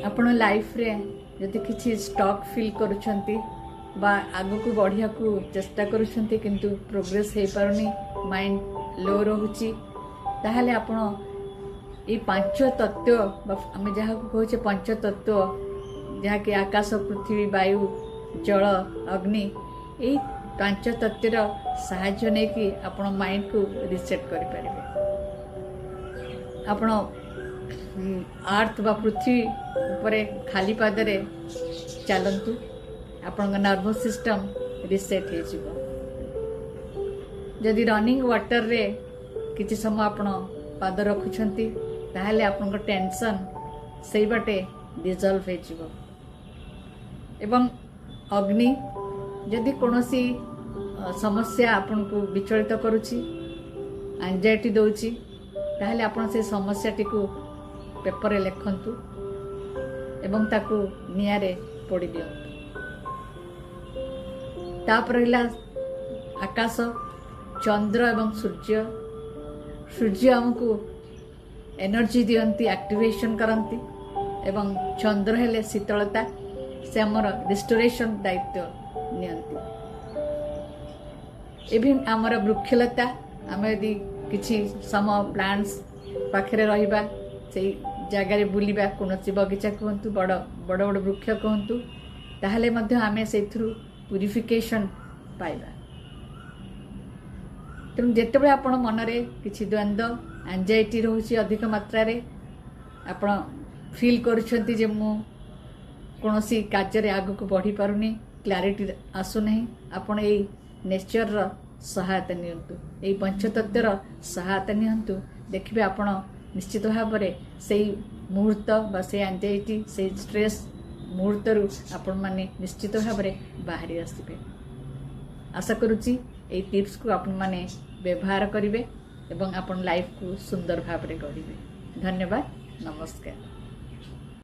आपण लाइफ रे जदि किसी स्टक फील करुछंती बा आगु को बढ़िया को चेष्टा करुछंती किंतु प्रोग्रेस हे पारुनी माइंड लो रहुची ताहले आपण ये पांच तत्व आम जहाँ को कहे पंच तत्व जहाँ कि आकाश पृथ्वी वायु जल अग्नि ये पांच तत्वर साहाय्य नहीं कि आपण माइंड को रिसेट करि परिबे। आपण अर्थ बा पृथ्वी उपरे खाली पादरे चलतु आपण नर्वस सिस्टम रिसेट हो जिवो। जदि रनिंग वाटर रे किछि समय आपण पाद रखुछंती ताहले आपण टेंशन सेई बाटे डिजॉल्व हो जिवो। एवं अग्नि जदि कोनोसी समस्या आपन को विचलित करुछि एंजाइटी दोछि ताहले आपण से समस्या टिकु पेपर लिखंतु एवं ताकू नियारे पोड़ी दियंतु। तापर रहिला आकाश चंद्र एवं सूर्य। सूर्य हमको एनर्जी दियंती एक्टिवेशन करंती एवं चंद्र हेले शीतलता से हमर रिस्टोरेशन दायित्व नियंती। इवन आमर वृक्षलता आम यदि किछि समय प्लांट्स पाखरे रहिबा से जगार बुलिबा कोनोसी बगीचा कहतु बड़ बड़ बड़ वृक्ष कहतु ताहले मध्य आमे सेथुरु प्यूरिफिकेशन पाइबा। तेणु जेतेबेले आपण मनरे किछि द्वंद्व एंजाइटी रोची अधिक मात्रा रे आपण फील करूछंती जे मु कोनोसी कार्य रे आगु को बढ़ी पारुनी क्लैरिटी आसु नहीं आपण ए नेचर रो सहायता नियंतु ए पंचतत्वर सहायता नियंतु देखिबे आपण निश्चित भाव से मुहूर्त बा से एंजाइटी से स्ट्रेस मुहूर्त आपण माने निश्चित भाव बाहरी आसबे। आशा करुच्ची ए टिप्स को आपण माने व्यवहार करिवे एवं आपण लाइफ को सुंदर भाव गढ़िबे। धन्यवाद। नमस्कार।